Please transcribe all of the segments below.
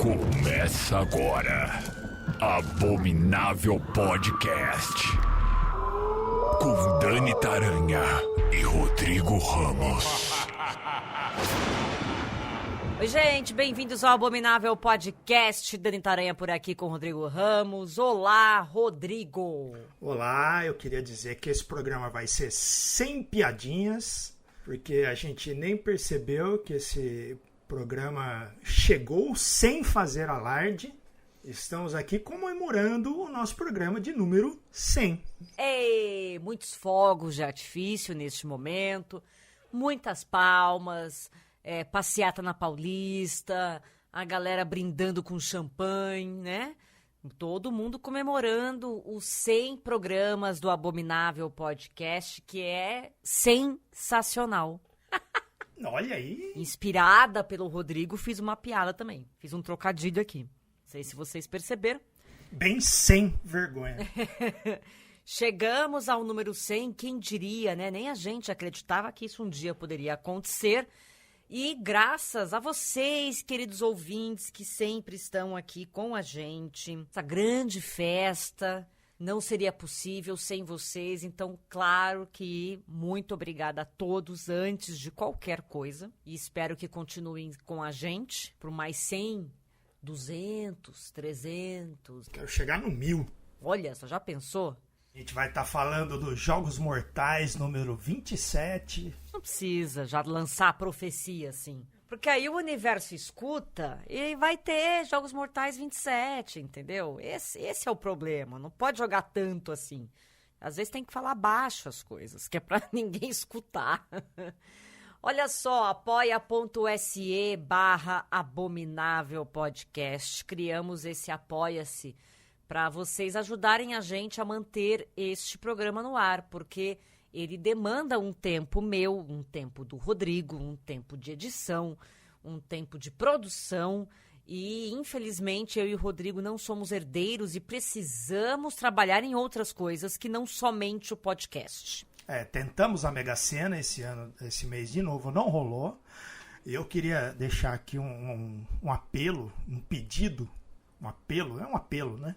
Começa agora, Abominável Podcast, com Dani Taranha e Rodrigo Ramos. Oi, gente, bem-vindos ao Abominável Podcast. Dani Taranha por aqui com Rodrigo Ramos. Olá, Rodrigo. Olá, eu queria dizer que esse programa vai ser sem piadinhas, porque a gente nem percebeu que esse programa chegou sem fazer alarde. Estamos aqui comemorando o nosso programa de número 100. Ei, muitos fogos de artifício neste momento, muitas palmas, passeata na Paulista, a galera brindando com champanhe, né? Todo mundo comemorando os 100 programas do Abominável Podcast, que é sensacional. Olha aí. Inspirada pelo Rodrigo, fiz uma piada também. Fiz um trocadilho aqui. Não sei se vocês perceberam. Bem sem vergonha. Chegamos ao número 100, quem diria, né? Nem a gente acreditava que isso um dia poderia acontecer. E graças a vocês, queridos ouvintes, que sempre estão aqui com a gente. Essa grande festa não seria possível sem vocês. Então, claro que muito obrigada a todos antes de qualquer coisa. E espero que continuem com a gente por mais 100, 200, 300. Quero chegar no 1000. Olha, você já pensou? A gente vai estar falando dos Jogos Mortais número 27. Não precisa já lançar a profecia assim. Porque aí o universo escuta e vai ter Jogos Mortais 27, entendeu? Esse é o problema. Não pode jogar tanto assim. Às vezes tem que falar baixo as coisas, que é pra ninguém escutar. Olha só, apoia.se/Abominável Podcast. Criamos esse Apoia-se para vocês ajudarem a gente a manter este programa no ar, porque ele demanda um tempo meu, um tempo do Rodrigo, um tempo de edição, um tempo de produção e, infelizmente, eu e o Rodrigo não somos herdeiros e precisamos trabalhar em outras coisas que não somente o podcast. Tentamos a Mega Sena esse ano, esse mês de novo, não rolou. Eu queria deixar aqui um apelo, um pedido, um apelo, né?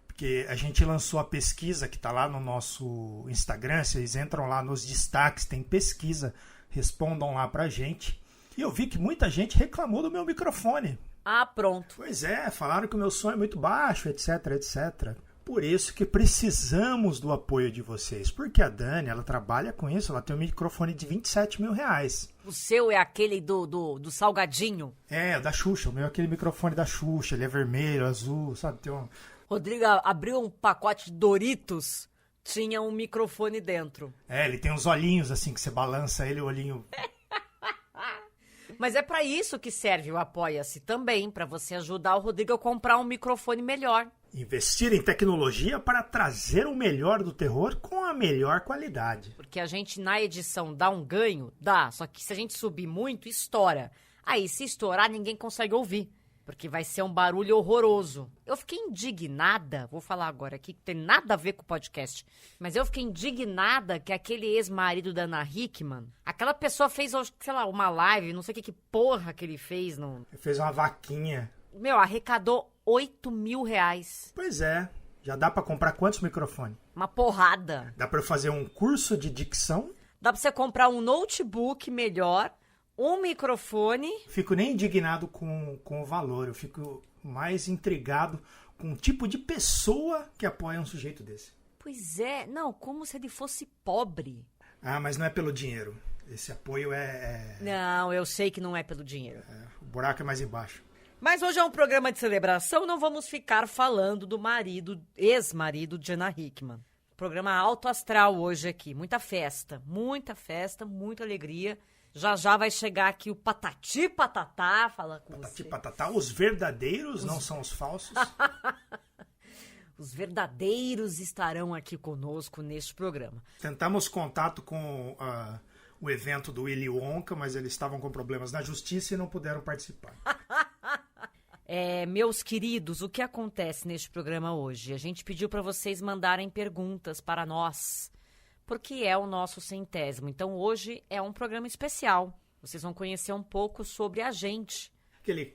Porque a gente lançou a pesquisa que está lá no nosso Instagram, vocês entram lá nos destaques, tem pesquisa, respondam lá pra gente. E eu vi que muita gente reclamou do meu microfone. Ah, pronto. Pois é, falaram que o meu som é muito baixo, etc, etc. Por isso que precisamos do apoio de vocês. Porque a Dani, ela trabalha com isso, ela tem um microfone de 27 mil reais. O seu é aquele do salgadinho? É, da Xuxa, o meu é aquele microfone da Xuxa, ele é vermelho, azul, sabe, tem um... Rodrigo abriu um pacote de Doritos, tinha um microfone dentro. Ele tem uns olhinhos assim, que você balança ele, o olhinho... Mas é pra isso que serve o Apoia-se também, pra você ajudar o Rodrigo a comprar um microfone melhor. Investir em tecnologia para trazer o melhor do terror com a melhor qualidade. Porque a gente na edição dá um ganho, dá, só que se a gente subir muito, estoura. Aí se estourar, ninguém consegue ouvir. Porque vai ser um barulho horroroso. Eu fiquei indignada, vou falar agora aqui, que tem nada a ver com o podcast, mas eu fiquei indignada que aquele ex-marido da Ana Hickman, aquela pessoa fez, sei lá, uma live, não sei o que porra que ele fez. Ele fez uma vaquinha. Arrecadou 8 mil reais. Pois é, já dá pra comprar quantos microfones? Uma porrada. Dá pra eu fazer um curso de dicção? Dá pra você comprar um notebook melhor, um microfone. Fico nem indignado com o valor, eu fico mais intrigado com o tipo de pessoa que apoia um sujeito desse. Pois é, não, como se ele fosse pobre. Ah, mas não é pelo dinheiro. Esse apoio Não, eu sei que não é pelo dinheiro. O buraco é mais embaixo. Mas hoje é um programa de celebração, não vamos ficar falando do ex-marido de Ana Hickman. Programa alto astral hoje aqui, muita festa, muita alegria. Já vai chegar aqui o Patati Patatá, fala com Patati você. Patatá, os verdadeiros, não são os falsos. Os verdadeiros estarão aqui conosco neste programa. Tentamos contato com o evento do Willy Wonka, mas eles estavam com problemas na justiça e não puderam participar. Meus queridos, o que acontece neste programa hoje? A gente pediu para vocês mandarem perguntas para nós, porque é o nosso 100º. Então hoje é um programa especial. Vocês vão conhecer um pouco sobre a gente.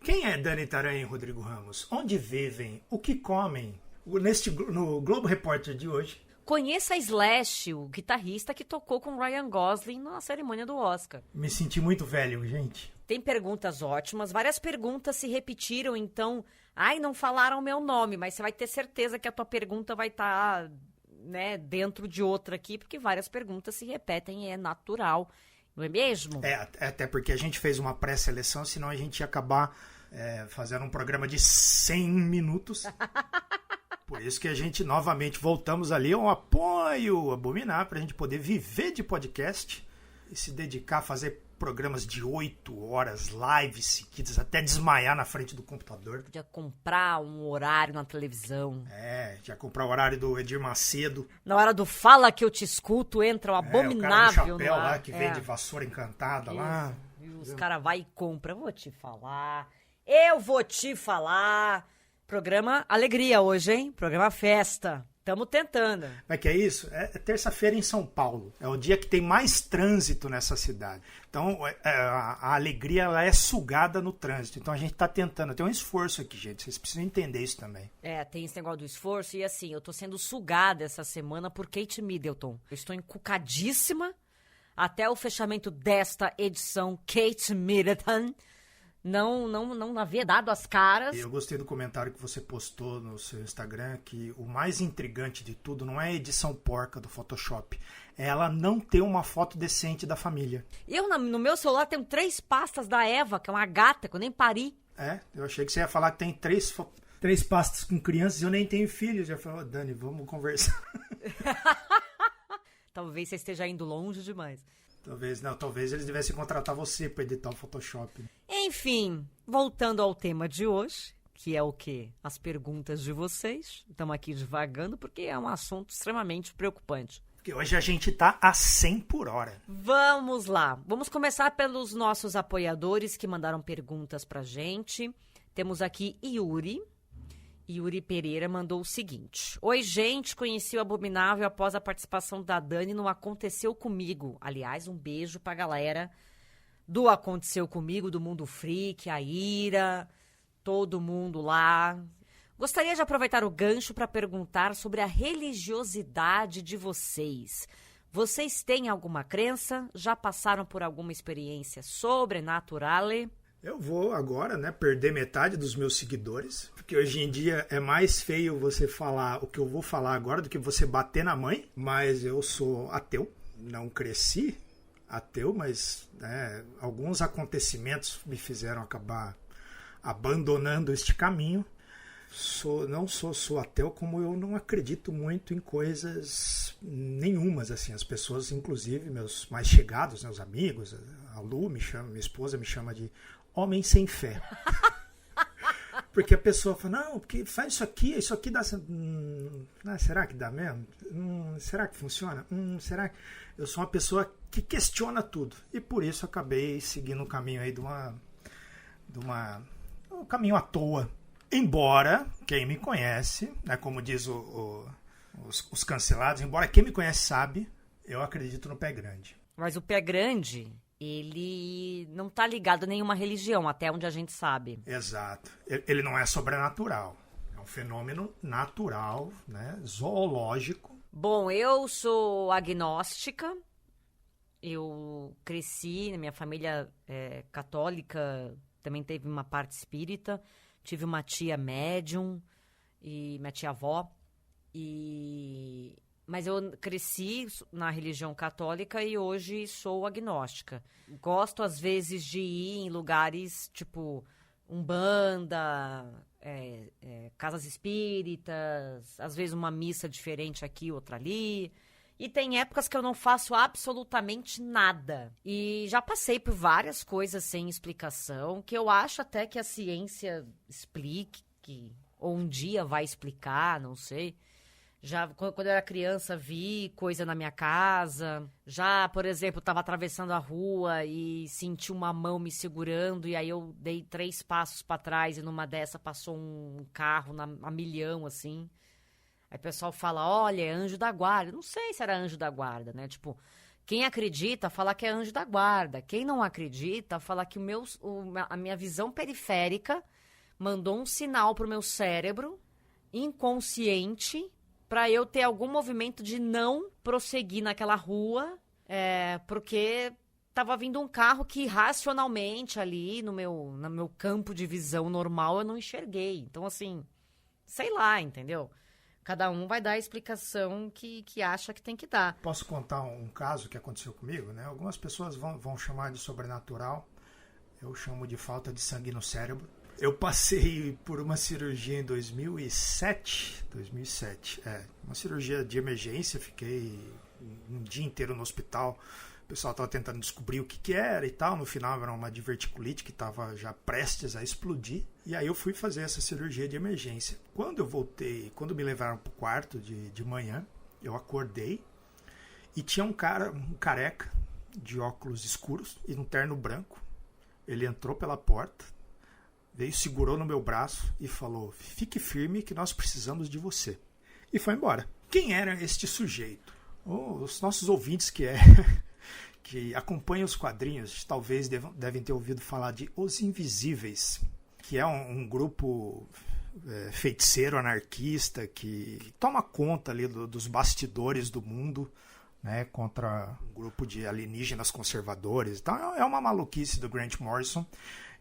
Quem é Dani Taranha e Rodrigo Ramos? Onde vivem? O que comem? No Globo Repórter de hoje. Conheça a Slash, o guitarrista que tocou com Ryan Gosling na cerimônia do Oscar. Me senti muito velho, gente. Tem perguntas ótimas, várias perguntas se repetiram, então... Ai, não falaram o meu nome, mas você vai ter certeza que a tua pergunta vai estar, né, dentro de outra aqui, porque várias perguntas se repetem e é natural, não é mesmo? Até porque a gente fez uma pré-seleção, senão a gente ia acabar fazendo um programa de 100 minutos. Por isso que a gente novamente voltamos ali ao apoio Abominar, para a gente poder viver de podcast e se dedicar a fazer programas de 8 horas, lives seguidas, até desmaiar na frente do computador. Podia comprar um horário na televisão. Já comprar o horário do Edir Macedo. Na hora do Fala Que Eu Te Escuto, entra o Abominável. O cara do chapéu no ar. lá, que vende vassoura encantada lá. E os caras vai e compram. Eu vou te falar. Programa Alegria hoje, hein? Programa Festa. Tamo tentando. Mas que é isso? É terça-feira em São Paulo. É o dia que tem mais trânsito nessa cidade. Então, a alegria ela é sugada no trânsito. Então, a gente tá tentando. Tem um esforço aqui, gente. Vocês precisam entender isso também. Tem esse negócio do esforço. E assim, eu tô sendo sugada essa semana por Kate Middleton. Eu estou encucadíssima. Até o fechamento desta edição, Kate Middleton não havia dado as caras. Eu gostei do comentário que você postou no seu Instagram, que o mais intrigante de tudo não é a edição porca do Photoshop, é ela não ter uma foto decente da família. No meu celular tenho 3 pastas da Eva, que é uma gata, que eu nem pari. Eu achei que você ia falar que tem 3 pastas com crianças e eu nem tenho filhos. Já falou, Dani, vamos conversar. Talvez você esteja indo longe demais. Talvez eles devessem contratar você para editar o Photoshop. Enfim, voltando ao tema de hoje, que é o quê? As perguntas de vocês. Estamos aqui divagando porque é um assunto extremamente preocupante. Porque hoje a gente tá a 100 por hora. Vamos lá. Vamos começar pelos nossos apoiadores que mandaram perguntas pra gente. Temos aqui Yuri Pereira mandou o seguinte. Oi, gente, conheci o Abominável após a participação da Dani no Aconteceu Comigo. Aliás, um beijo pra galera do Aconteceu Comigo, do Mundo Freak, a Ira, todo mundo lá. Gostaria de aproveitar o gancho para perguntar sobre a religiosidade de vocês. Vocês têm alguma crença? Já passaram por alguma experiência sobrenatural? Eu vou agora, perder metade dos meus seguidores, porque hoje em dia é mais feio você falar o que eu vou falar agora do que você bater na mãe, mas eu sou ateu, não cresci ateu, mas alguns acontecimentos me fizeram acabar abandonando este caminho. Não sou ateu, como eu não acredito muito em coisas nenhumas, assim, as pessoas, inclusive meus mais chegados, meus amigos, a Lu minha esposa me chama de homem sem fé. Porque a pessoa fala, não, porque faz isso aqui dá... será que dá mesmo? Será que funciona? Será que... Eu sou uma pessoa que questiona tudo. E por isso acabei seguindo o caminho aí um caminho à toa. Embora, quem me conhece, como diz os cancelados, embora quem me conhece sabe, eu acredito no pé grande. Mas o pé grande... ele não tá ligado a nenhuma religião, até onde a gente sabe. Exato. Ele não é sobrenatural. É um fenômeno natural, zoológico. Bom, eu sou agnóstica. Eu cresci, minha família é católica, também teve uma parte espírita. Tive uma tia médium, e minha tia-avó. Mas eu cresci na religião católica e hoje sou agnóstica. Gosto, às vezes, de ir em lugares tipo Umbanda, casas espíritas, às vezes uma missa diferente aqui, outra ali. E tem épocas que eu não faço absolutamente nada. E já passei por várias coisas sem explicação, que eu acho até que a ciência explique, ou um dia vai explicar, não sei. Já, quando eu era criança, vi coisa na minha casa. Já, por exemplo, estava atravessando a rua e senti uma mão me segurando. E aí eu dei 3 passos para trás e numa dessa passou um carro a milhão, assim. Aí o pessoal fala, olha, é anjo da guarda. Não sei se era anjo da guarda, né? Tipo, Quem acredita, fala que é anjo da guarda. Quem não acredita, fala que a minha visão periférica mandou um sinal pro meu cérebro inconsciente para eu ter algum movimento de não prosseguir naquela rua, porque tava vindo um carro que racionalmente ali no meu campo de visão normal eu não enxerguei. Então, assim, sei lá, entendeu? Cada um vai dar a explicação que acha que tem que dar. Posso contar um caso que aconteceu comigo, né? Algumas pessoas vão chamar de sobrenatural. Eu chamo de falta de sangue no cérebro. Eu passei por uma cirurgia em 2007. Uma cirurgia de emergência. Fiquei um dia inteiro no hospital. O pessoal estava tentando descobrir o que era e tal. No final era uma diverticulite que estava já prestes a explodir. E aí eu fui fazer essa cirurgia de emergência. Quando eu voltei, quando me levaram para o quarto de manhã, eu acordei e tinha um careca de óculos escuros e um terno branco. Ele entrou pela porta, veio, segurou no meu braço e falou: fique firme que nós precisamos de você. E foi embora. Quem era este sujeito? Os nossos ouvintes que acompanham os quadrinhos talvez devem ter ouvido falar de Os Invisíveis, que é um grupo feiticeiro anarquista que toma conta ali dos bastidores do mundo, né, contra um grupo de alienígenas conservadores. Então é uma maluquice do Grant Morrison.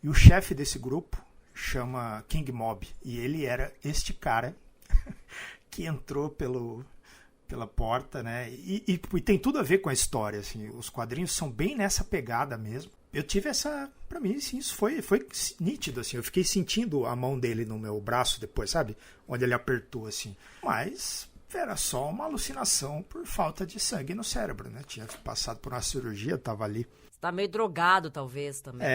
E o chefe desse grupo chama King Mob. E ele era este cara que entrou pela porta, né? E tem tudo a ver com a história, assim. Os quadrinhos são bem nessa pegada mesmo. Eu tive pra mim, assim, isso foi nítido, assim. Eu fiquei sentindo a mão dele no meu braço depois, sabe? Onde ele apertou, assim. Mas era só uma alucinação por falta de sangue no cérebro, né? Tinha passado por uma cirurgia, tava ali. Você tá meio drogado, talvez, também.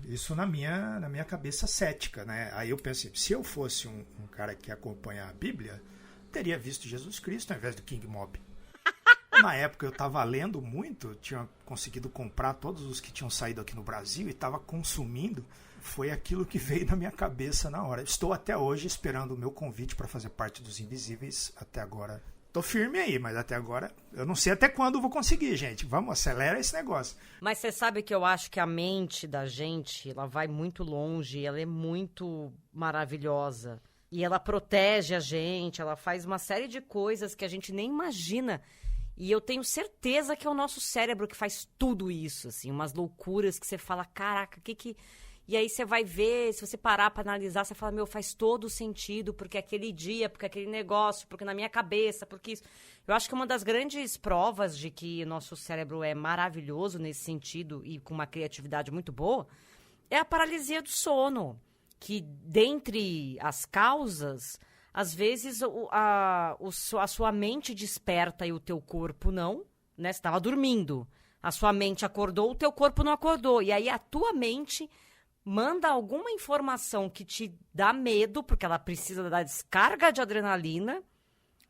Isso na minha cabeça cética, né? Aí eu pensei, se eu fosse um cara que acompanha a Bíblia, teria visto Jesus Cristo ao invés do King Mob. Na época eu estava lendo muito, tinha conseguido comprar todos os que tinham saído aqui no Brasil e estava consumindo. Foi aquilo que veio na minha cabeça na hora. Estou até hoje esperando o meu convite para fazer parte dos Invisíveis. Até agora tô firme aí, mas até agora eu não sei até quando eu vou conseguir, gente. Vamos, acelera esse negócio. Mas você sabe que eu acho que a mente da gente, ela vai muito longe, ela é muito maravilhosa. E ela protege a gente, ela faz uma série de coisas que a gente nem imagina. E eu tenho certeza que é o nosso cérebro que faz tudo isso, assim, umas loucuras que você fala, caraca, que... E aí você vai ver, se você parar pra analisar, você fala, meu, faz todo sentido, porque aquele dia, porque aquele negócio, porque na minha cabeça, porque isso... Eu acho que uma das grandes provas de que o nosso cérebro é maravilhoso nesse sentido e com uma criatividade muito boa é a paralisia do sono. Que dentre as causas, às vezes a sua mente desperta e o teu corpo não, né? Você estava dormindo, a sua mente acordou, o teu corpo não acordou. E aí a tua mente manda alguma informação que te dá medo, porque ela precisa da descarga de adrenalina,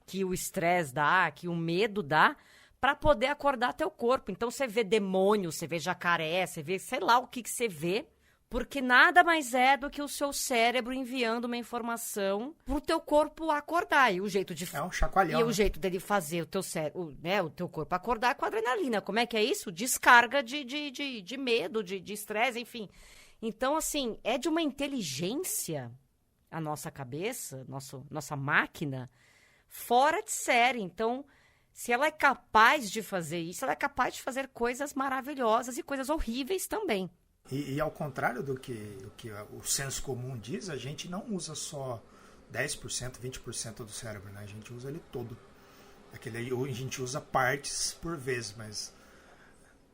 que o estresse dá, que o medo dá, para poder acordar teu corpo. Então você vê demônio, você vê jacaré, você vê sei lá o que você vê, porque nada mais é do que o seu cérebro enviando uma informação pro teu corpo acordar. E o jeito de... É um chacoalhão. E o jeito dele fazer o teu cérebro, né, o teu corpo acordar é com adrenalina. Como é que é isso? Descarga de medo, de estresse, enfim. Então, assim, é de uma inteligência a nossa cabeça, nossa máquina, fora de série. Então, se ela é capaz de fazer isso, ela é capaz de fazer coisas maravilhosas e coisas horríveis também. E ao contrário do que o senso comum diz, a gente não usa só 10%, 20% do cérebro, né? A gente usa ele todo. A gente usa partes por vez, mas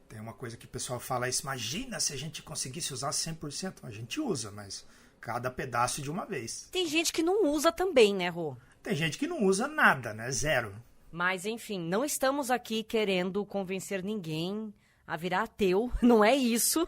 tem uma coisa que o pessoal fala, imagina se a gente conseguisse usar 100%. A gente usa, mas cada pedaço de uma vez. Tem gente que não usa também, né, Rô? Tem gente que não usa nada, né? Zero. Mas, enfim, não estamos aqui querendo convencer ninguém a virar ateu, não é isso.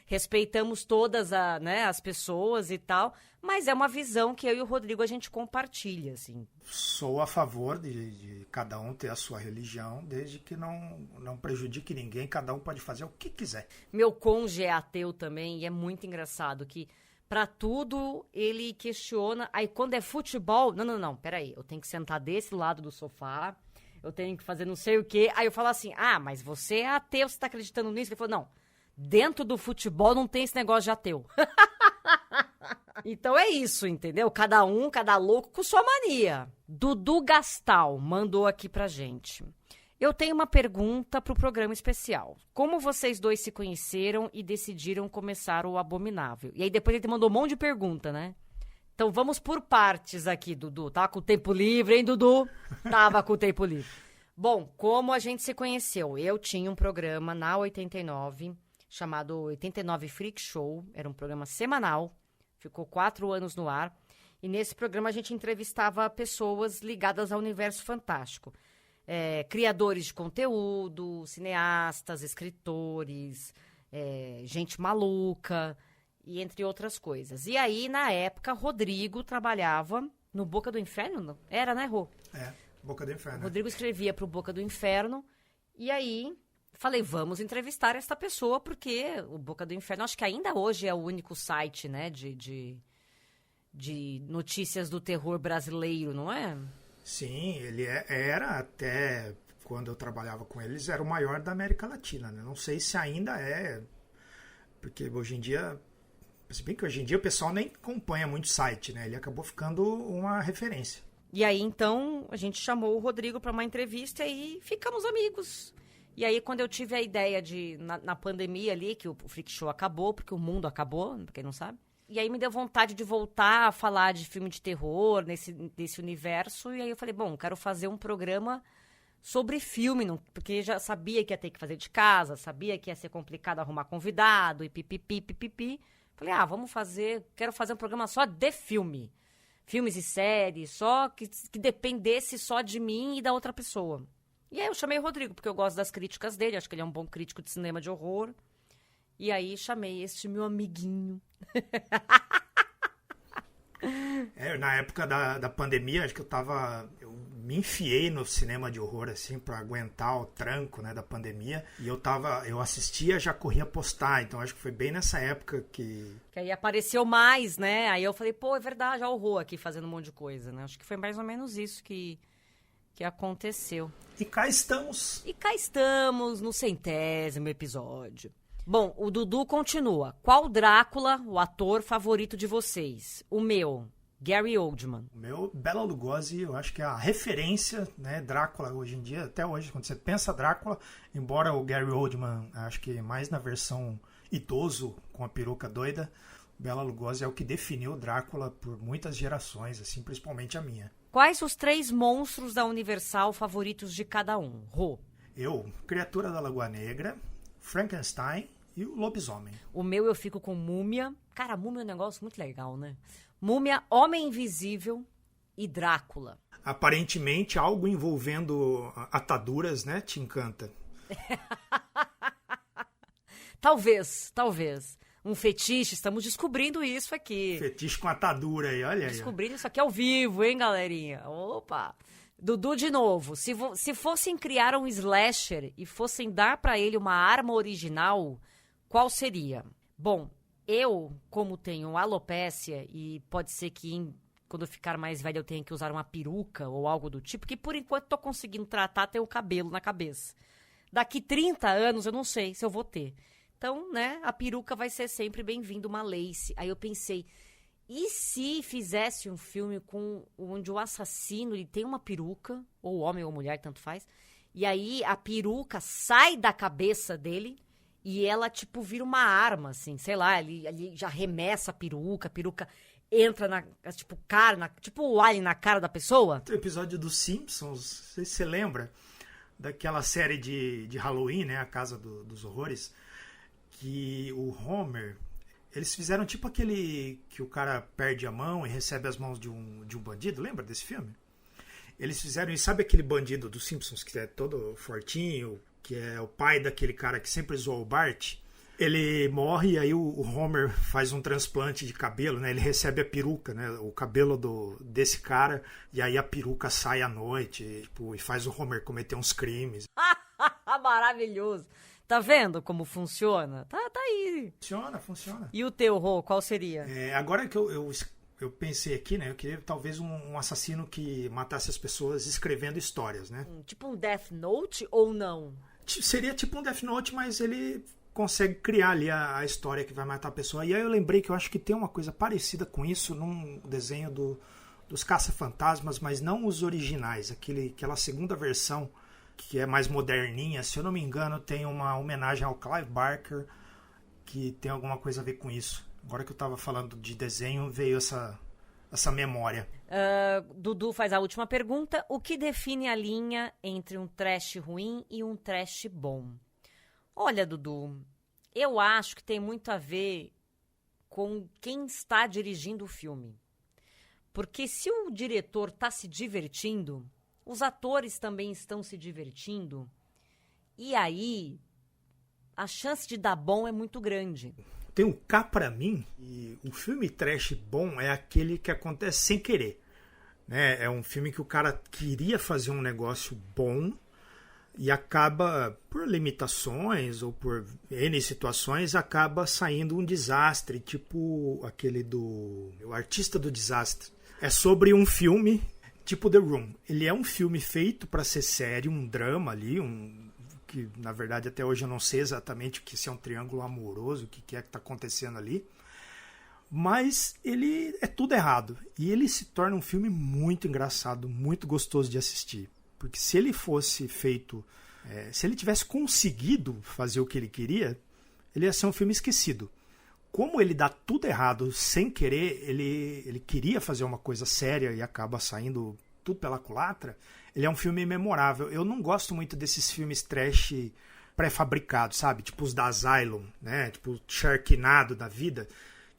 Respeitamos todas as pessoas e tal, mas é uma visão que eu e o Rodrigo a gente compartilha, assim. Sou a favor de cada um ter a sua religião, desde que não prejudique ninguém, cada um pode fazer o que quiser. Meu cônjuge é ateu também, e é muito engraçado que pra tudo ele questiona, aí quando é futebol, não, peraí, eu tenho que sentar desse lado do sofá, eu tenho que fazer não sei o quê. Aí eu falo assim, mas você é ateu, você tá acreditando nisso? Ele falou, não, dentro do futebol não tem esse negócio de ateu. Então é isso, entendeu? Cada louco com sua mania. Dudu Gastal mandou aqui pra gente. Eu tenho uma pergunta pro programa especial. Como vocês dois se conheceram e decidiram começar o Abominável? E aí depois ele mandou um monte de pergunta, né? Então vamos por partes aqui, Dudu. Tava com o tempo livre, hein, Dudu? Tava com o tempo livre. Bom, como a gente se conheceu? Eu tinha um programa na 89, chamado 89 Freak Show. Era um programa semanal. Ficou 4 anos no ar. E nesse programa a gente entrevistava pessoas ligadas ao universo fantástico. Criadores de conteúdo, cineastas, escritores, gente maluca, e entre outras coisas. E aí, na época, Rodrigo trabalhava no Boca do Inferno, não? Era, né, Rô? Boca do Inferno. Rodrigo escrevia pro Boca do Inferno, e aí falei, vamos entrevistar essa pessoa, porque o Boca do Inferno, acho que ainda hoje é o único site, né, de notícias do terror brasileiro, não é? Sim, ele era até quando eu trabalhava com eles, era o maior da América Latina, né? Não sei se ainda é, porque hoje em dia, se bem que hoje em dia o pessoal nem acompanha muito site, né? Ele acabou ficando uma referência. E aí, então, a gente chamou o Rodrigo para uma entrevista e ficamos amigos. E aí, quando eu tive a ideia na pandemia ali, que o Freak Show acabou, porque o mundo acabou, pra quem não sabe, e aí me deu vontade de voltar a falar de filme de terror nesse universo. E aí eu falei, bom, quero fazer um programa sobre filme, porque já sabia que ia ter que fazer de casa, sabia que ia ser complicado arrumar convidado e pipipi. Falei, quero fazer um programa só de filme. Filmes e séries, só que dependesse só de mim e da outra pessoa. E aí eu chamei o Rodrigo, porque eu gosto das críticas dele, acho que ele é um bom crítico de cinema de horror. E aí chamei este meu amiguinho. Na época da pandemia, acho que eu me enfiei no cinema de horror, assim, pra aguentar o tranco, né, da pandemia. E eu assistia, já corria postar, então acho que foi bem nessa época que aí apareceu mais, né? Aí eu falei, pô, é verdade, já o Rô aqui fazendo um monte de coisa, né? Acho que foi mais ou menos isso que aconteceu. E cá estamos. E cá estamos no 100º episódio. Bom, o Dudu continua. Qual Drácula, o ator favorito de vocês? O meu, Gary Oldman. O meu, Bela Lugosi, eu acho que é a referência, né, Drácula hoje em dia, até hoje, quando você pensa Drácula, embora o Gary Oldman, acho que mais na versão idoso, com a peruca doida, Bela Lugosi é o que definiu o Drácula por muitas gerações, assim, principalmente a minha. Quais os 3 monstros da Universal favoritos de cada um? Rô. Eu, Criatura da Lagoa Negra, Frankenstein e o Lobisomem. O meu eu fico com Múmia. Cara, Múmia é um negócio muito legal, né? Múmia, Homem Invisível e Drácula. Aparentemente, algo envolvendo ataduras, né, te encanta. Talvez. Um fetiche, estamos descobrindo isso aqui. Fetiche com atadura aí, olha aí. Descobrindo isso aqui ao vivo, hein, galerinha? Opa! Dudu de novo. Se fossem criar um slasher e fossem dar pra ele uma arma original, qual seria? Bom, eu, como tenho alopécia, e pode ser que quando eu ficar mais velho eu tenha que usar uma peruca ou algo do tipo, que por enquanto tô conseguindo tratar até o cabelo na cabeça. Daqui 30 anos eu não sei se eu vou ter. Então, né, a peruca vai ser sempre bem-vindo, uma lace. Aí eu pensei, e se fizesse um filme onde o assassino ele tem uma peruca, ou homem ou mulher, tanto faz, e aí a peruca sai da cabeça dele e ela, tipo, vira uma arma, assim, sei lá, ele já arremessa a peruca entra tipo o alien na cara da pessoa. Tem o episódio dos Simpsons, não sei se você lembra, daquela série de Halloween, né, a Casa dos Horrores, que o Homer, eles fizeram tipo aquele que o cara perde a mão e recebe as mãos de um bandido, lembra desse filme? Eles fizeram isso, sabe aquele bandido dos Simpsons que é todo fortinho, que é o pai daquele cara que sempre zoou o Bart? Ele morre e aí o Homer faz um transplante de cabelo, né? Ele recebe a peruca, né? O cabelo desse cara, e aí a peruca sai à noite, tipo, e faz o Homer cometer uns crimes. Maravilhoso. Tá vendo como funciona? Tá aí. Funciona. E o teu, Rô, qual seria? Agora que eu eu pensei aqui, né? Eu queria talvez um assassino que matasse as pessoas escrevendo histórias, né? Tipo um Death Note ou não? Seria tipo um Death Note, mas ele consegue criar ali a história que vai matar a pessoa. E aí eu lembrei que eu acho que tem uma coisa parecida com isso num desenho dos Caça-Fantasmas, mas não os originais. Aquela segunda versão que é mais moderninha. Se eu não me engano, tem uma homenagem ao Clive Barker que tem alguma coisa a ver com isso. Agora que eu tava falando de desenho, veio essa memória. Dudu faz a última pergunta. O que define a linha entre um trash ruim e um trash bom? Olha, Dudu, eu acho que tem muito a ver com quem está dirigindo o filme. Porque se o diretor está se divertindo, os atores também estão se divertindo, e aí a chance de dar bom é muito grande. Tem um cá pra mim, e o filme trash bom é aquele que acontece sem querer. Né? É um filme que o cara queria fazer um negócio bom e acaba, por limitações ou por N situações, acaba saindo um desastre, tipo aquele O Artista do Desastre. É sobre um filme tipo The Room. Ele é um filme feito para ser sério, um drama ali, que na verdade até hoje eu não sei exatamente o que se é um triângulo amoroso, o que é que está acontecendo ali, mas ele é tudo errado e ele se torna um filme muito engraçado, muito gostoso de assistir, porque se ele fosse feito, se ele tivesse conseguido fazer o que ele queria, ele ia ser um filme esquecido. Como ele dá tudo errado sem querer, ele queria fazer uma coisa séria e acaba saindo tudo pela culatra, ele é um filme memorável. Eu não gosto muito desses filmes trash pré-fabricados, sabe? Tipo os da Asylum, né? Tipo Sharknado da vida,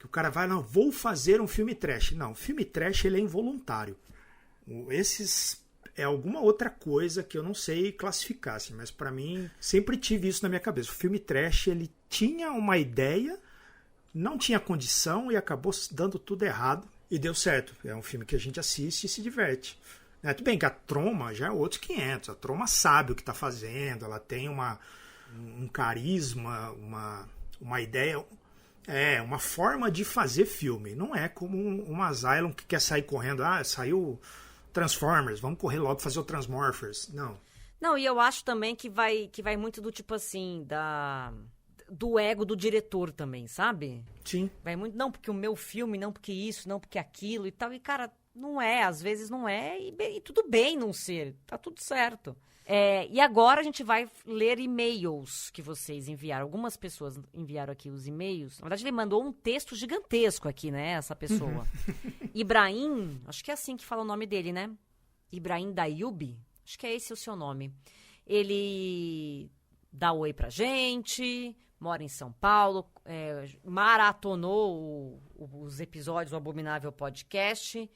que o cara vai, não, vou fazer um filme trash. Não, o filme trash ele é involuntário. Esses é alguma outra coisa que eu não sei classificar, assim, mas pra mim sempre tive isso na minha cabeça. O filme trash, ele tinha uma ideia, não tinha condição e acabou dando tudo errado e deu certo. É um filme que a gente assiste e se diverte. Tudo bem que a Troma já é outros 500. A Troma sabe o que está fazendo, ela tem um carisma, uma ideia, uma forma de fazer filme. Não é como um Asylum que quer sair correndo. Saiu Transformers, vamos correr logo fazer o Transmorphers. Não, e eu acho também que vai muito do tipo assim, do ego do diretor também, sabe? Sim. Vai muito, não porque o meu filme, não porque isso, não porque aquilo e tal. E, cara, não é, às vezes não é, e tudo bem não ser, tá tudo certo. E agora a gente vai ler e-mails que vocês enviaram. Algumas pessoas enviaram aqui os e-mails. Na verdade, ele mandou um texto gigantesco aqui, né, essa pessoa. Ibrahim, acho que é assim que fala o nome dele, né? Ibrahim Dayubi, acho que é esse o seu nome. Ele dá oi pra gente, mora em São Paulo, maratonou os episódios do Abominável Podcast,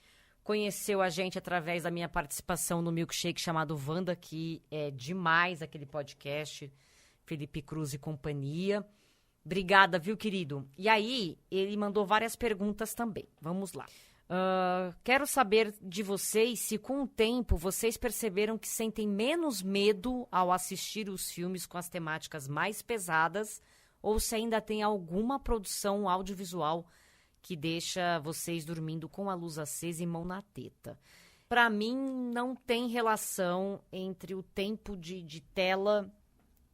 conheceu a gente através da minha participação no milkshake chamado Wanda, que é demais aquele podcast, Felipe Cruz e companhia. Obrigada, viu, querido? E aí, ele mandou várias perguntas também. Vamos lá. Quero saber de vocês se com o tempo vocês perceberam que sentem menos medo ao assistir os filmes com as temáticas mais pesadas ou se ainda tem alguma produção audiovisual que deixa vocês dormindo com a luz acesa e mão na teta. Para mim, não tem relação entre o tempo de tela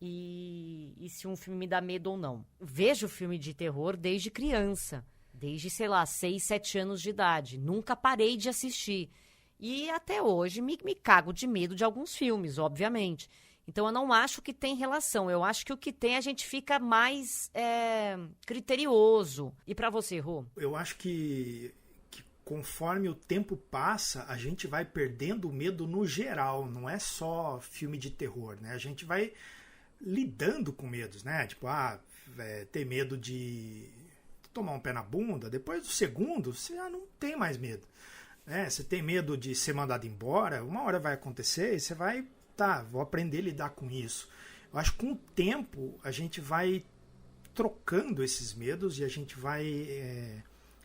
e se um filme me dá medo ou não. Vejo filme de terror desde criança, desde, 6, 7 anos de idade. Nunca parei de assistir. E até hoje me cago de medo de alguns filmes, obviamente. Então, eu não acho que tem relação. Eu acho que o que tem, a gente fica mais criterioso. E pra você, Rô? Eu acho que conforme o tempo passa, a gente vai perdendo o medo no geral. Não é só filme de terror, né? A gente vai lidando com medos, né? Tipo, ter medo de tomar um pé na bunda. Depois do segundo, você não tem mais medo. Você tem medo de ser mandado embora. Uma hora vai acontecer e você vai... vou aprender a lidar com isso. Eu acho que com o tempo a gente vai trocando esses medos e a gente vai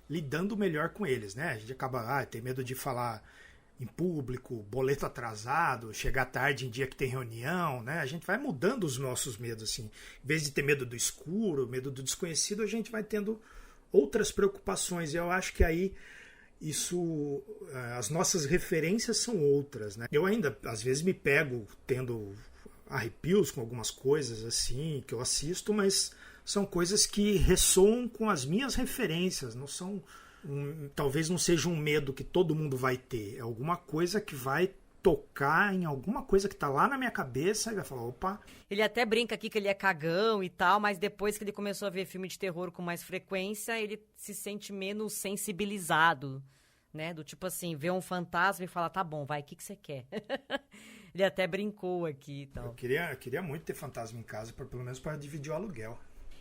lidando melhor com eles, né? A gente acaba, tem medo de falar em público, boleto atrasado, chegar tarde em dia que tem reunião, né? A gente vai mudando os nossos medos, assim. Em vez de ter medo do escuro, medo do desconhecido, a gente vai tendo outras preocupações. E eu acho que aí isso, as nossas referências são outras, né? Eu ainda, às vezes, me pego tendo arrepios com algumas coisas assim que eu assisto, mas são coisas que ressoam com as minhas referências, não são talvez não seja um medo que todo mundo vai ter, é alguma coisa que vai tocar em alguma coisa que tá lá na minha cabeça e vai falar, opa. Ele até brinca aqui que ele é cagão e tal, mas depois que ele começou a ver filme de terror com mais frequência, ele se sente menos sensibilizado, né? Do tipo assim, vê um fantasma e fala, tá bom, vai, o que você quer? Ele até brincou aqui e tal. Eu queria muito ter fantasma em casa, pelo menos para dividir o aluguel.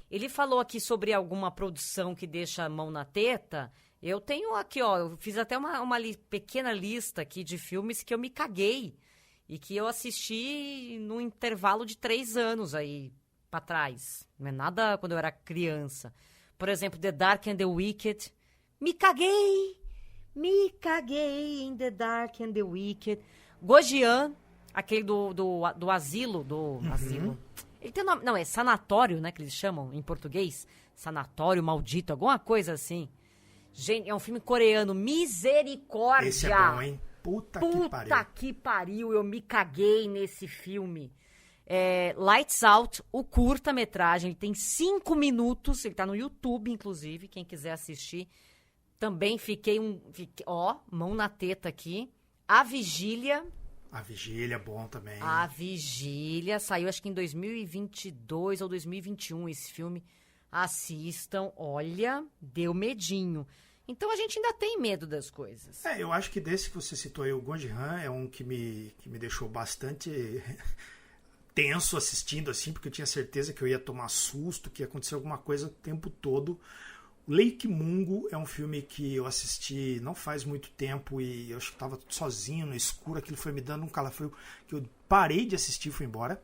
Ele falou aqui sobre alguma produção que deixa a mão na teta. Eu tenho aqui, ó, eu fiz até uma pequena lista aqui de filmes que eu me caguei e que eu assisti num intervalo de 3 anos aí pra trás. Não é nada quando eu era criança. Por exemplo, The Dark and the Wicked. Me caguei in The Dark and the Wicked. Gojian, aquele do asilo, asilo. Ele tem nome, não, é sanatório, né, que eles chamam em português. Sanatório maldito, alguma coisa assim. Gente, é um filme coreano, misericórdia. Esse é bom, hein? Puta que pariu, eu me caguei nesse filme. Lights Out, o curta-metragem, ele tem 5 minutos, ele tá no YouTube, inclusive, quem quiser assistir. Também fiquei mão na teta aqui. A Vigília. A Vigília é bom também. A Vigília, saiu acho que em 2022 ou 2021 esse filme. Assistam, olha, deu medinho. Então a gente ainda tem medo das coisas. Eu acho que desse que você citou aí, o Gonjihan, é um que me deixou bastante tenso assistindo, assim, porque eu tinha certeza que eu ia tomar susto, que ia acontecer alguma coisa o tempo todo. O Lake Mungo é um filme que eu assisti não faz muito tempo e eu acho que estava sozinho no escuro, aquilo foi me dando um calafrio que eu parei de assistir e fui embora.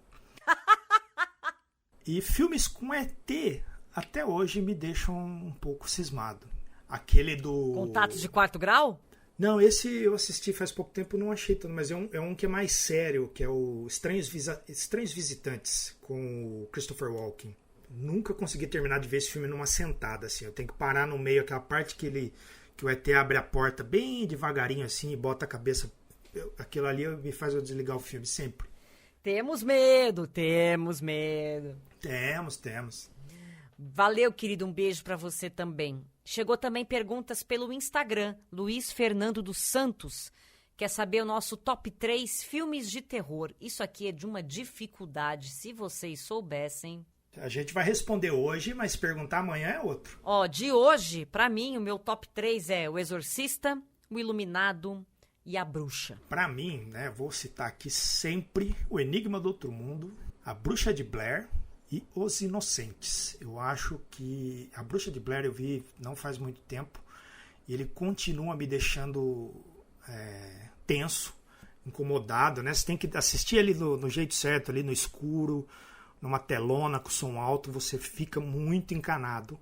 E filmes com ET até hoje me deixam um pouco cismado. Aquele do... Contatos de Quarto Grau? Não, esse eu assisti faz pouco tempo e não achei tanto, mas é um que é mais sério, que é o Estranhos Visitantes, com o Christopher Walken. Nunca consegui terminar de ver esse filme numa sentada, assim. Eu tenho que parar no meio, aquela parte que o ET abre a porta bem devagarinho, assim, e bota a cabeça... Aquilo ali me faz eu desligar o filme, sempre. Temos medo, temos medo. Temos. Valeu, querido, um beijo pra você também. Chegou também perguntas pelo Instagram, Luiz Fernando dos Santos. Quer saber o nosso top 3 filmes de terror. Isso aqui é de uma dificuldade, se vocês soubessem. A gente vai responder hoje, mas perguntar amanhã é outro. De hoje, pra mim, o meu top 3 é O Exorcista, O Iluminado e A Bruxa. Pra mim, né, vou citar aqui sempre O Enigma do Outro Mundo, A Bruxa de Blair e Os Inocentes. Eu acho que A Bruxa de Blair eu vi não faz muito tempo e ele continua me deixando tenso, incomodado, né? Você tem que assistir ele no jeito certo, ali no escuro, numa telona com som alto, você fica muito encanado.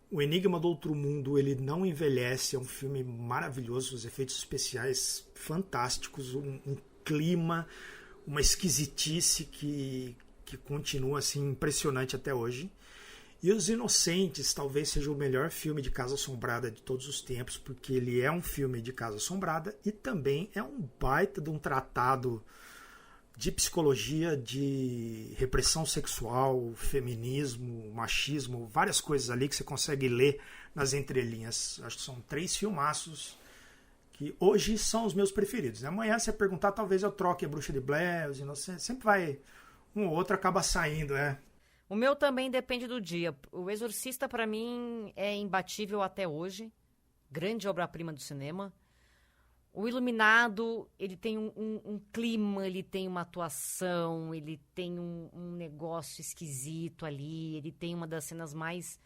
O Enigma do Outro Mundo, ele não envelhece, é um filme maravilhoso, os efeitos especiais fantásticos, um clima, uma esquisitice que continua assim impressionante até hoje. E Os Inocentes talvez seja o melhor filme de Casa Assombrada de todos os tempos, porque ele é um filme de Casa Assombrada e também é um baita de um tratado de psicologia, de repressão sexual, feminismo, machismo, várias coisas ali que você consegue ler nas entrelinhas. Acho que são 3 filmaços que hoje são os meus preferidos. Amanhã, se você perguntar, talvez eu troque A Bruxa de Blair, Os Inocentes, sempre vai... Um ou outro acaba saindo, O meu também depende do dia. O Exorcista, pra mim, é imbatível até hoje. Grande obra-prima do cinema. O Iluminado, ele tem um clima, ele tem uma atuação, ele tem um negócio esquisito ali. Ele tem uma das cenas mais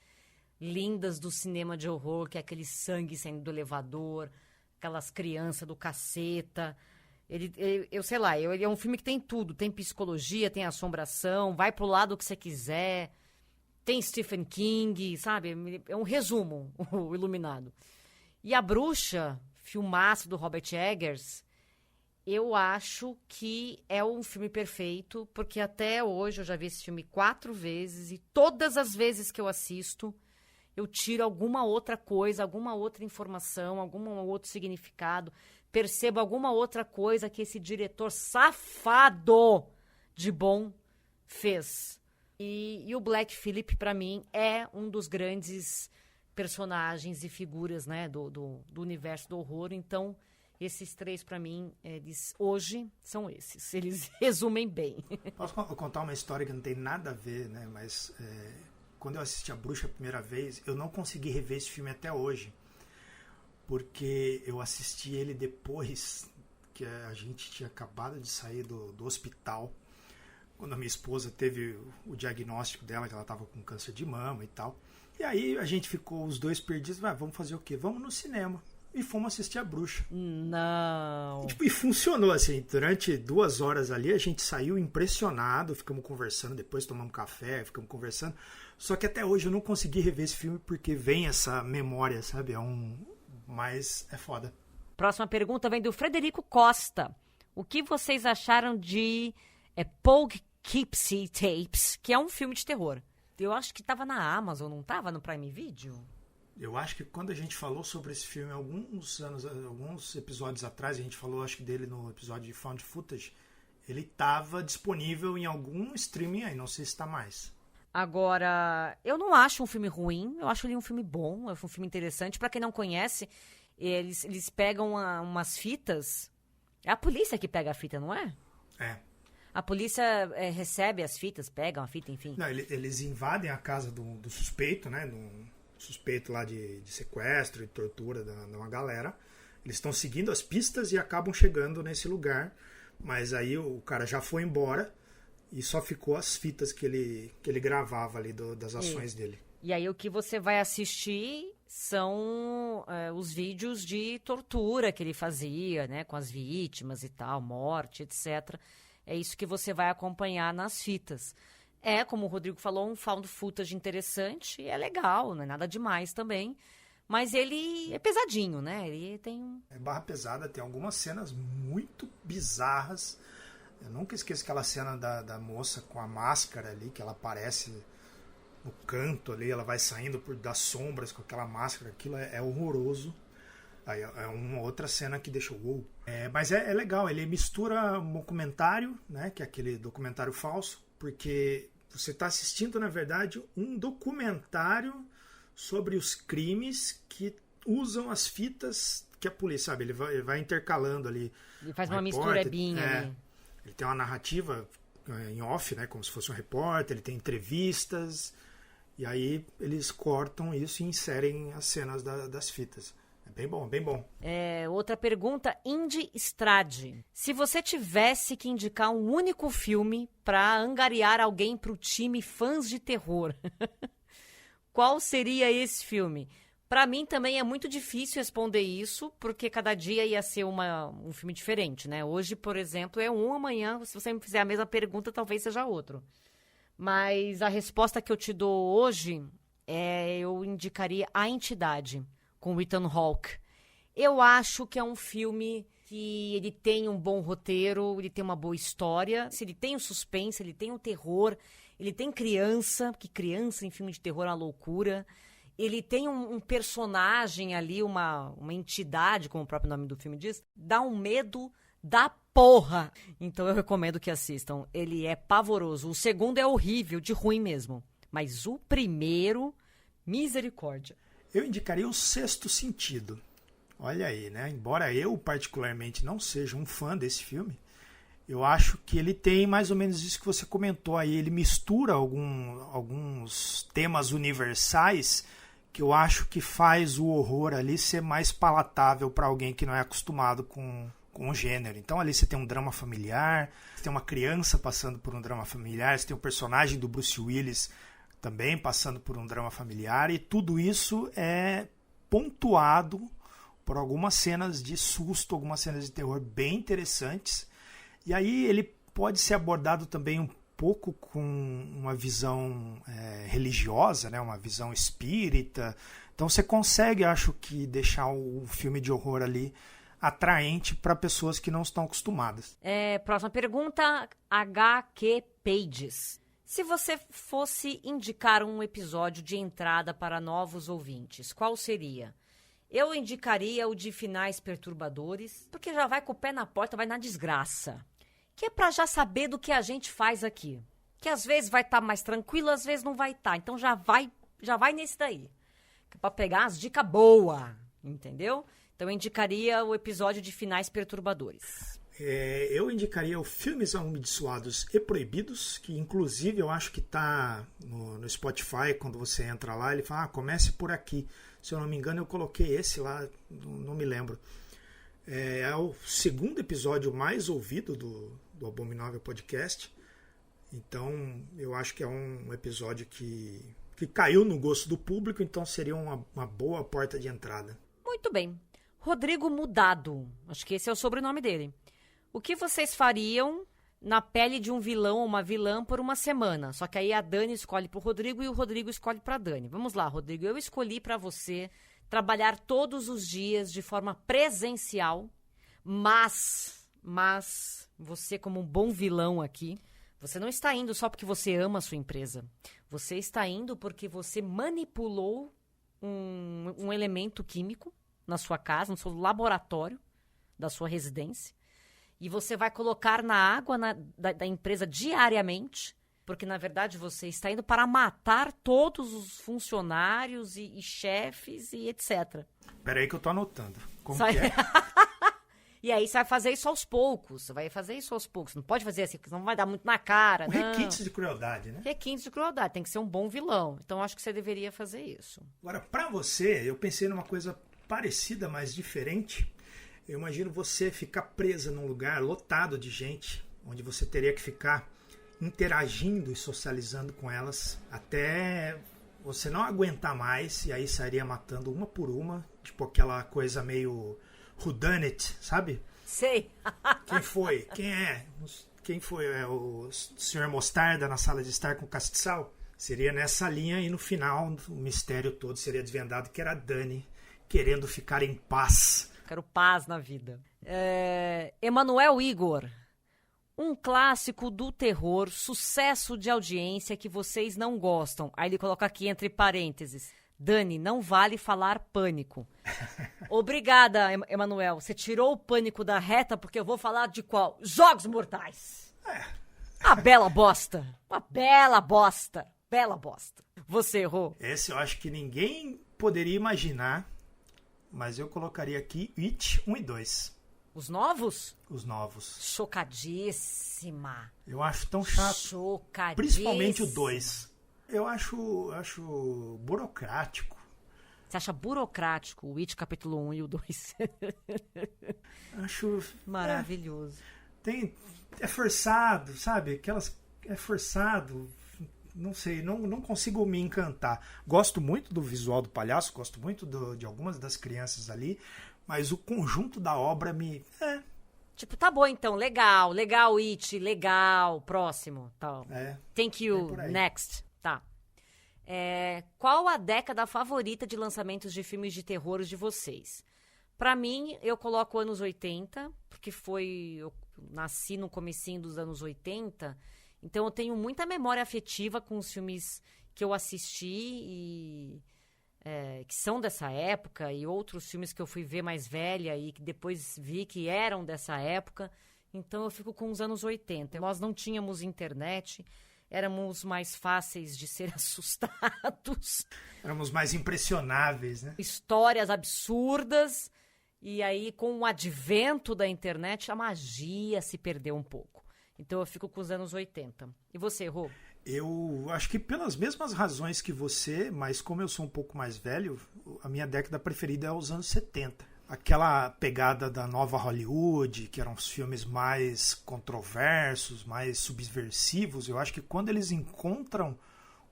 lindas do cinema de horror, que é aquele sangue saindo do elevador, aquelas crianças do caceta... Ele é um filme que tem tudo. Tem psicologia, tem assombração, vai pro lado que você quiser. Tem Stephen King, sabe? É um resumo, o Iluminado. E A Bruxa, filmaço do Robert Eggers, eu acho que é um filme perfeito, porque até hoje eu já vi esse filme 4 vezes e todas as vezes que eu assisto, eu tiro alguma outra coisa, alguma outra informação, algum outro significado, percebo alguma outra coisa que esse diretor safado de bom fez. E o Black Phillip, para mim, é um dos grandes personagens e figuras, né, do universo do horror. Então, esses 3, para mim, eles hoje são esses. Eles resumem bem. Posso contar uma história que não tem nada a ver, né? Mas quando eu assisti A Bruxa a primeira vez, eu não consegui rever esse filme até hoje. Porque eu assisti ele depois que a gente tinha acabado de sair do hospital. Quando a minha esposa teve o diagnóstico dela, que ela estava com câncer de mama e tal. E aí a gente ficou os 2 perdidos. Vamos fazer o quê? Vamos no cinema. E fomos assistir A Bruxa. Não. E funcionou assim. Durante 2 horas ali, a gente saiu impressionado. Ficamos conversando, depois tomamos café, ficamos conversando. Só que até hoje eu não consegui rever esse filme porque vem essa memória, sabe? Mas é foda. Próxima pergunta vem do Frederico Costa. O que vocês acharam de Poughkeepsie Tapes, que é um filme de terror? Eu acho que estava na Amazon, não estava no Prime Video? Eu acho que quando a gente falou sobre esse filme alguns episódios atrás, a gente falou acho que dele no episódio de Found Footage, ele estava disponível em algum streaming aí, não sei se está mais. Agora, eu não acho um filme ruim, eu acho ele um filme bom, é um filme interessante. Pra quem não conhece, eles pegam umas fitas. É a polícia que pega a fita, não é? É. A polícia recebe as fitas, pegam a fita, enfim. Não, eles invadem a casa do suspeito, né? Do suspeito lá de sequestro e tortura de uma galera. Eles estão seguindo as pistas e acabam chegando nesse lugar. Mas aí o cara já foi embora e só ficou as fitas que ele gravava ali das ações dele. E aí o que você vai assistir são os vídeos de tortura que ele fazia, né? Com as vítimas e tal, morte, etc. É isso que você vai acompanhar nas fitas. É, como o Rodrigo falou, um found footage interessante. É legal, não é nada demais também. Mas ele é pesadinho, né? Ele tem É barra pesada, tem algumas cenas muito bizarras. Eu nunca esqueço aquela cena da moça com a máscara ali, que ela aparece no canto ali, ela vai saindo das sombras com aquela máscara. Aquilo é horroroso. Aí é uma outra cena que deixa uou. Mas é legal, ele mistura um documentário, né, que é aquele documentário falso, porque você está assistindo, na verdade, um documentário sobre os crimes que usam as fitas que a polícia, sabe? Ele vai intercalando ali. Ele faz uma misturebinha ali. Ele tem uma narrativa em off, né, como se fosse um repórter, ele tem entrevistas, e aí eles cortam isso e inserem as cenas das fitas. É bem bom, bem bom. Outra pergunta, Indy Strade. Se você tivesse que indicar um único filme para angariar alguém pro time fãs de terror, qual seria esse filme? Para mim também é muito difícil responder isso, porque cada dia ia ser um filme diferente, né? Hoje, por exemplo, é um, amanhã, se você me fizer a mesma pergunta, talvez seja outro. Mas a resposta que eu te dou hoje eu indicaria A Entidade, com Ethan Hawke. Eu acho que é um filme que ele tem um bom roteiro, ele tem uma boa história, se ele tem o suspense, ele tem o terror, ele tem criança, porque criança em filme de terror é uma loucura. Ele tem um personagem ali, uma entidade, como o próprio nome do filme diz, dá um medo da porra. Então eu recomendo que assistam. Ele é pavoroso. O segundo é horrível, de ruim mesmo. Mas o primeiro, misericórdia. Eu indicaria O Sexto Sentido. Olha aí, né? Embora eu particularmente não seja um fã desse filme, eu acho que ele tem mais ou menos isso que você comentou aí. Ele mistura alguns temas universais que eu acho que faz o horror ali ser mais palatável para alguém que não é acostumado com o gênero. Então ali você tem um drama familiar, você tem uma criança passando por um drama familiar, você tem o personagem do Bruce Willis também passando por um drama familiar, e tudo isso é pontuado por algumas cenas de susto, algumas cenas de terror bem interessantes. E aí ele pode ser abordado também um pouco com uma visão religiosa, né? Uma visão espírita. Então você consegue, acho que, deixar o filme de horror ali atraente para pessoas que não estão acostumadas. Próxima pergunta, HQ Pages. Se você fosse indicar um episódio de entrada para novos ouvintes, qual seria? Eu indicaria o de finais perturbadores, porque já vai com o pé na porta, vai na desgraça. Que é para já saber do que a gente faz aqui. Que às vezes vai estar mais tranquilo, às vezes não vai estar. Então já vai nesse daí. Que é para pegar as dicas boas, entendeu? Então eu indicaria o episódio de finais perturbadores. Eu indicaria o Filmes Amaldiçoados e Proibidos, que inclusive eu acho que está no Spotify, quando você entra lá, ele fala, comece por aqui. Se eu não me engano, eu coloquei esse lá, não me lembro. É o segundo episódio mais ouvido do Abominável Podcast. Então, eu acho que é um episódio que caiu no gosto do público, então seria uma boa porta de entrada. Muito bem. Rodrigo Mudado, acho que esse é o sobrenome dele. O que vocês fariam na pele de um vilão ou uma vilã por uma semana? Só que aí a Dani escolhe pro Rodrigo e o Rodrigo escolhe pra Dani. Vamos lá, Rodrigo. Eu escolhi pra você trabalhar todos os dias de forma presencial, mas você como um bom vilão aqui, você não está indo só porque você ama a sua empresa. Você está indo porque você manipulou um elemento químico na sua casa, no seu laboratório da sua residência. E você vai colocar na água da empresa diariamente, porque, na verdade, você está indo para matar todos os funcionários e chefes e etc. Peraí que eu tô anotando. Como Sai... que é? E aí você vai fazer isso aos poucos. Você vai fazer isso aos poucos. Não pode fazer assim, porque senão vai dar muito na cara. Requintes de crueldade, né? Requintes de crueldade. Tem que ser um bom vilão. Então, acho que você deveria fazer isso. Agora, pra você, eu pensei numa coisa parecida, mas diferente. Eu imagino você ficar presa num lugar lotado de gente, onde você teria que ficar interagindo e socializando com elas até você não aguentar mais, e aí sairia matando uma por uma, tipo aquela coisa meio whodunit, sabe? Sei. Quem foi? Quem é? Quem foi? É o Sr. Mostarda na sala de estar com o castiçal? Seria nessa linha e no final o mistério todo seria desvendado que era a Dani querendo ficar em paz. Quero paz na vida. Emanuel Igor. Um clássico do terror, sucesso de audiência que vocês não gostam. Aí ele coloca aqui entre parênteses. Dani, não vale falar pânico. Obrigada, Emanuel. Você tirou o pânico da reta porque eu vou falar de qual? Jogos Mortais. Uma bela bosta. Uma bela bosta. Bela bosta. Você errou. Esse eu acho que ninguém poderia imaginar, mas eu colocaria aqui It 1 e 2. Os novos? Os novos. Chocadíssima. Eu acho tão chato. Chocadíssima. Principalmente o 2. Eu acho burocrático. Você acha burocrático o It capítulo 1 e o 2? Acho... Maravilhoso. É forçado, sabe? É forçado. Não sei, não consigo me encantar. Gosto muito do visual do palhaço, gosto muito de algumas das crianças ali, mas o conjunto da obra me... Tipo, tá bom então, legal, It, legal, próximo, tal. Thank you, next, tá. Qual a década favorita de lançamentos de filmes de terror de vocês? Pra mim, eu coloco anos 80, porque eu nasci no comecinho dos anos 80, então eu tenho muita memória afetiva com os filmes que eu assisti e que são dessa época, e outros filmes que eu fui ver mais velha e que depois vi que eram dessa época. Então eu fico com os anos 80. Nós não tínhamos internet, éramos mais fáceis de ser assustados. Éramos mais impressionáveis, né? Histórias absurdas. E aí, com o advento da internet, a magia se perdeu um pouco. Então eu fico com os anos 80. E você, Rô? Eu acho que pelas mesmas razões que você, mas como eu sou um pouco mais velho, a minha década preferida é os anos 70. Aquela pegada da nova Hollywood, que eram os filmes mais controversos, mais subversivos. Eu acho que quando eles encontram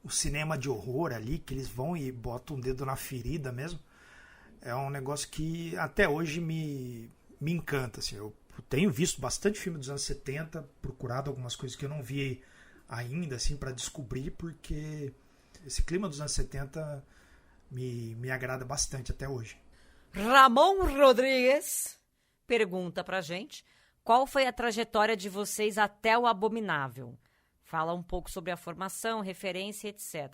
o cinema de horror ali, que eles vão e botam o dedo na ferida mesmo, é um negócio que até hoje me encanta. Assim. Eu tenho visto bastante filme dos anos 70, procurado algumas coisas que eu não vi ainda, assim, para descobrir, porque esse clima dos anos 70 me agrada bastante até hoje. Ramon Rodrigues pergunta pra gente: qual foi a trajetória de vocês até o Abominável? Fala um pouco sobre a formação, referência, etc.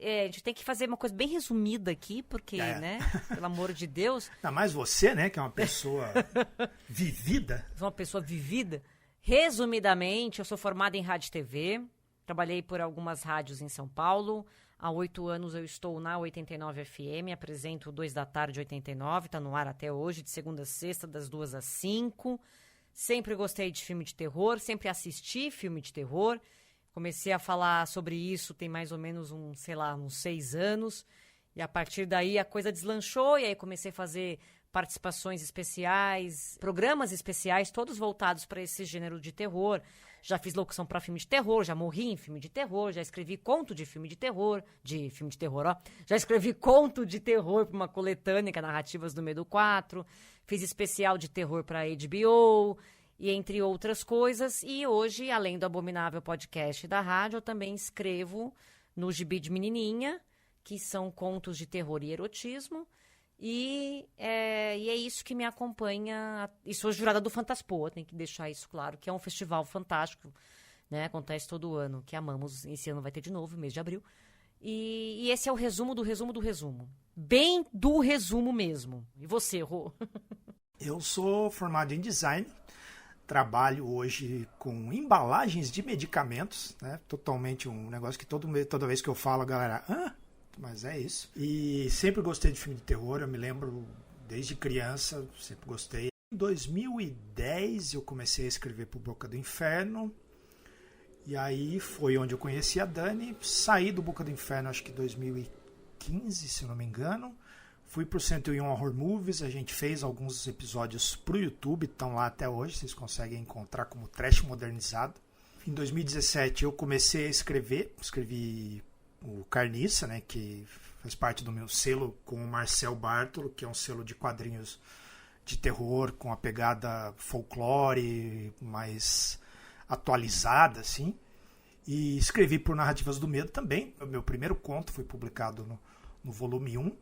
A gente tem que fazer uma coisa bem resumida aqui, porque, né, pelo amor de Deus... Ainda mais você, né, que é uma pessoa vivida. Sou uma pessoa vivida. Resumidamente, eu sou formada em rádio e TV, trabalhei por algumas rádios em São Paulo. Há 8 anos eu estou na 89 FM, apresento 2 da tarde 89, está no ar até hoje, de segunda a sexta, das 2 às 5. Sempre gostei de filme de terror, sempre assisti filme de terror. Comecei a falar sobre isso tem mais ou menos uns 6 anos. E a partir daí a coisa deslanchou e aí comecei a fazer participações especiais, programas especiais, todos voltados para esse gênero de terror. Já fiz locução para filme de terror, já morri em filme de terror, já escrevi conto de filme de terror, Já escrevi conto de terror para uma coletânea, Narrativas do Medo 4. Fiz especial de terror para HBO, e entre outras coisas. E hoje, além do Abominável Podcast da rádio, eu também escrevo no Gibi de Menininha, que são contos de terror e erotismo. E é isso que me acompanha. E sou jurada do Fantaspoa, tem que deixar isso claro, que é um festival fantástico, né? Acontece todo ano, que amamos. Esse ano vai ter de novo, mês de abril. E esse é o resumo do resumo do resumo. Bem do resumo mesmo. E você, Rô? Eu sou formado em design. Trabalho hoje com embalagens de medicamentos, né? Totalmente um negócio que toda vez que eu falo, a galera... Mas é isso. E sempre gostei de filme de terror, eu me lembro desde criança, sempre gostei. Em 2010 eu comecei a escrever pro Boca do Inferno, e aí foi onde eu conheci a Dani. Saí do Boca do Inferno acho que em 2015, se eu não me engano. Fui pro 101 Horror Movies, a gente fez alguns episódios pro YouTube, estão lá até hoje, vocês conseguem encontrar como Trash Modernizado. Em 2017 eu comecei a escrevi o Carniça, né, que faz parte do meu selo com o Marcel Bartolo, que é um selo de quadrinhos de terror com a pegada folclore mais atualizada, assim. E escrevi por Narrativas do Medo também. O meu primeiro conto foi publicado no volume 1.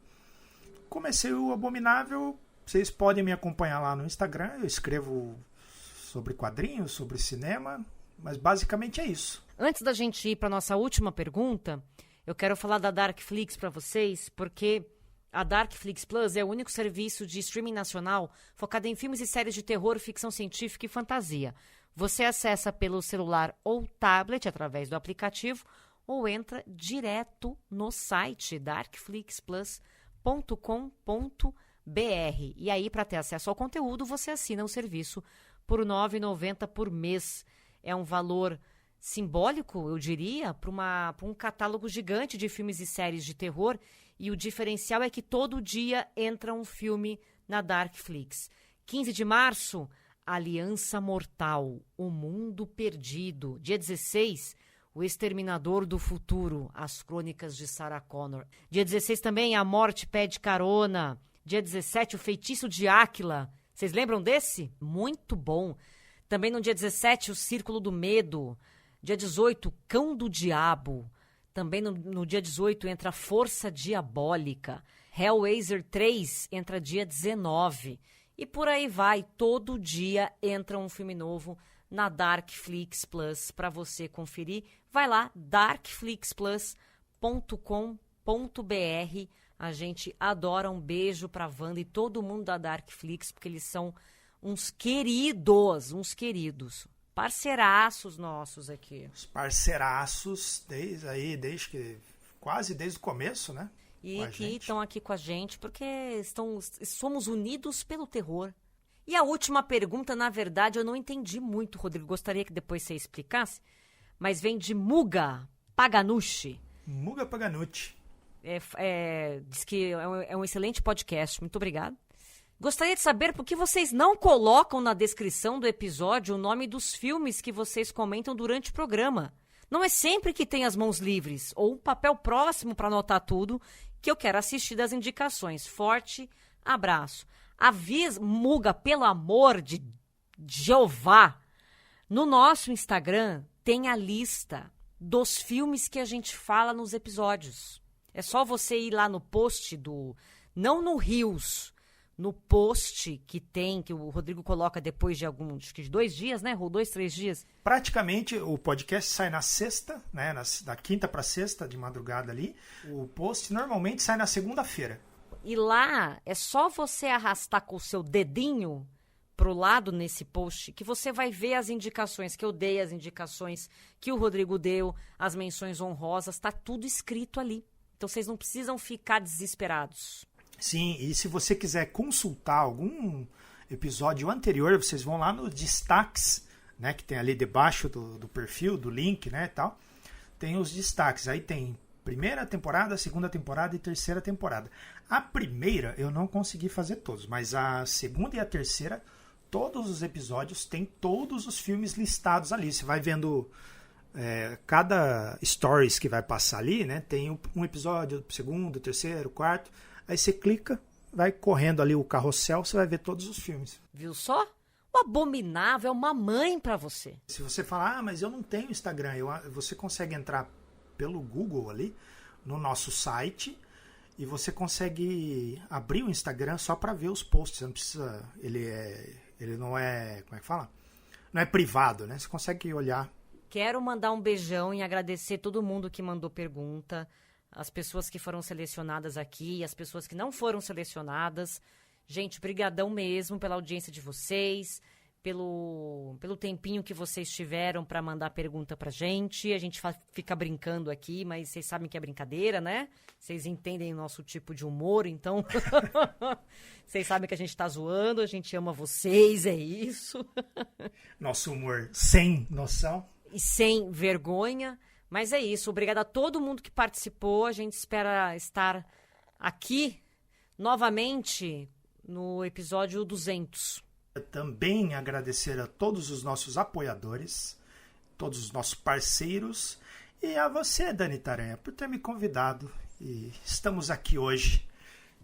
Comecei o Abominável, vocês podem me acompanhar lá no Instagram. Eu escrevo sobre quadrinhos, sobre cinema, mas basicamente é isso. Antes da gente ir para nossa última pergunta, eu quero falar da Darkflix para vocês, porque a Darkflix Plus é o único serviço de streaming nacional focado em filmes e séries de terror, ficção científica e fantasia. Você acessa pelo celular ou tablet através do aplicativo ou entra direto no site darkflixplus.com.br. E aí, para ter acesso ao conteúdo, você assina o serviço por R$ 9,90 por mês. É um valor simbólico, eu diria, para um catálogo gigante de filmes e séries de terror, e o diferencial é que todo dia entra um filme na Darkflix. 15 de março, Aliança Mortal, O Mundo Perdido. Dia 16, O Exterminador do Futuro, As Crônicas de Sarah Connor. Dia 16 também, A Morte Pede Carona. Dia 17, O Feitiço de Áquila. Vocês lembram desse? Muito bom. Também no dia 17, O Círculo do Medo. Dia 18, Cão do Diabo. Também no dia 18 entra Força Diabólica. Hellraiser 3 entra dia 19. E por aí vai, todo dia entra um filme novo na Darkflix Plus para você conferir. Vai lá, darkflixplus.com.br. A gente adora. Um beijo pra Wanda e todo mundo da Darkflix, porque eles são uns queridos. Parceiraços nossos aqui. Os parceiraços, quase desde o começo, né? E que estão aqui com a gente porque somos unidos pelo terror. E a última pergunta, na verdade, eu não entendi muito, Rodrigo. Gostaria que depois você explicasse. Mas vem de Muga Paganucci. Muga Paganucci. Diz que é um excelente podcast. Muito obrigado. Gostaria de saber por que vocês não colocam na descrição do episódio o nome dos filmes que vocês comentam durante o programa. Não é sempre que tem as mãos livres ou um papel próximo para anotar tudo que eu quero assistir das indicações. Forte abraço. Avisa, Muga, pelo amor de Jeová, no nosso Instagram tem a lista dos filmes que a gente fala nos episódios. É só você ir lá no post não no Reels, no post que o Rodrigo coloca depois de acho que de 2 dias, né? Ou 2, 3 dias. Praticamente o podcast sai na sexta, né? Da quinta para sexta, de madrugada ali. O post normalmente sai na segunda-feira. E lá é só você arrastar com o seu dedinho pro lado nesse post que você vai ver as indicações que eu dei, as indicações que o Rodrigo deu, as menções honrosas, tá tudo escrito ali. Então vocês não precisam ficar desesperados. Sim, e se você quiser consultar algum episódio anterior, vocês vão lá nos destaques, né, que tem ali debaixo do perfil, do link, né, e tal. Tem os destaques, aí tem primeira temporada, segunda temporada e terceira temporada. A primeira eu não consegui fazer todos, mas a segunda e a terceira, todos os episódios têm todos os filmes listados ali. Você vai vendo cada stories que vai passar ali, né, tem um episódio, segundo, terceiro, quarto. Aí você clica, vai correndo ali o carrossel, você vai ver todos os filmes. Viu só? O Abominável é uma mãe pra você. Se você falar, mas eu não tenho Instagram, você consegue entrar pelo Google ali, no nosso site, e você consegue abrir o Instagram só para ver os posts. Você não precisa, ele não é, como é que fala? Não é privado, né? Você consegue olhar. Quero mandar um beijão e agradecer todo mundo que mandou pergunta. As pessoas que foram selecionadas aqui, as pessoas que não foram selecionadas. Gente, brigadão mesmo pela audiência de vocês, pelo tempinho que vocês tiveram para mandar pergunta pra gente. A gente fica brincando aqui, mas vocês sabem que é brincadeira, né? Vocês entendem o nosso tipo de humor, então vocês sabem que a gente tá zoando, a gente ama vocês, é isso. Nosso humor sem noção. E sem vergonha. Mas é isso, obrigada a todo mundo que participou. A gente espera estar aqui novamente no episódio 200. Também agradecer a todos os nossos apoiadores, todos os nossos parceiros e a você, Dani Taranha, por ter me convidado. E estamos aqui hoje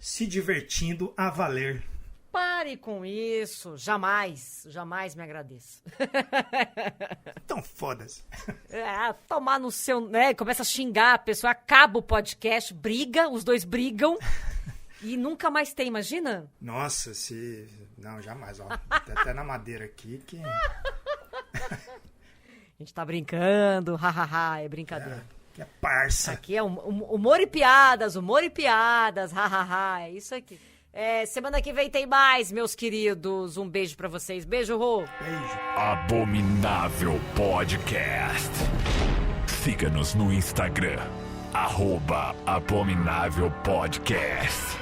se divertindo a valer. Pare com isso, jamais me agradeço. Então foda-se. Tomar no seu, né, começa a xingar a pessoa, acaba o podcast, briga, os dois brigam e nunca mais tem, imagina? Nossa, não, jamais, ó. Tem até na madeira aqui que... A gente tá brincando, hahaha, é brincadeira. Que é parça. Aqui é humor e piadas, hahaha, é isso aqui. Semana que vem tem mais, meus queridos. Um beijo pra vocês. Beijo, Rô. Beijo. Abominável Podcast. Siga-nos no Instagram. @Abominável Podcast.